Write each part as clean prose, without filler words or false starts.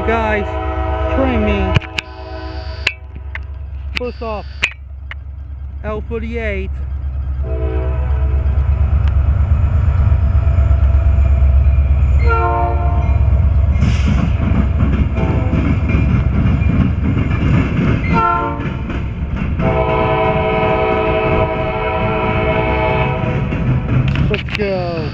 Alright guys, train me. First off, L38. Let's go.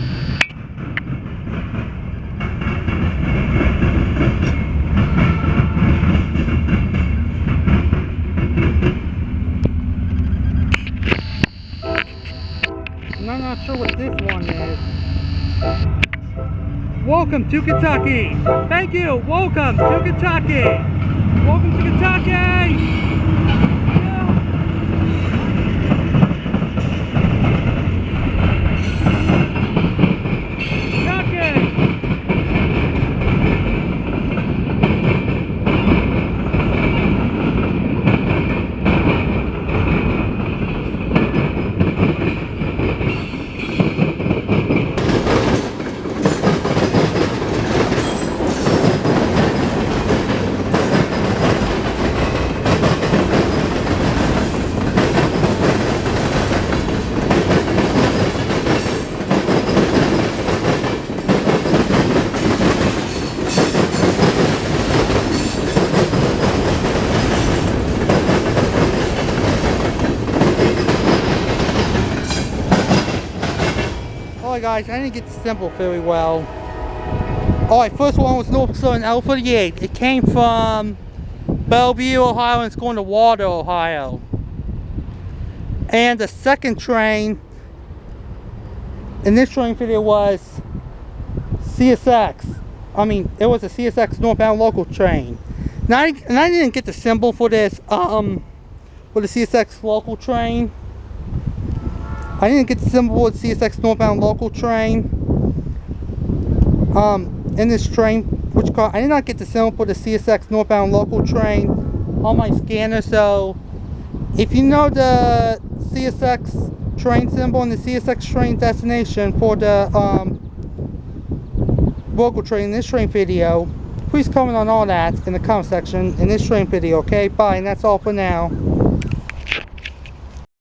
I'm not sure what this one is. Welcome to Kentucky. Thank you. Welcome to Kentucky. Welcome to Kentucky. Alright guys, I didn't get the symbol very well. Alright, first one was Norfolk Southern L38. It came from Bellevue, Ohio, and it's going to Waldo, Ohio. And the second train in this train video was CSX. It was a CSX northbound local train. And I didn't get the symbol for this, for the CSX local train. I didn't get the symbol of the CSX northbound local train. In this train, I did not get the symbol for the CSX northbound local train on my scanner. So, if you know the CSX train symbol and the CSX train destination for the local train in this train video, please comment on all that in the comment section in this train video. Okay, bye, and that's all for now.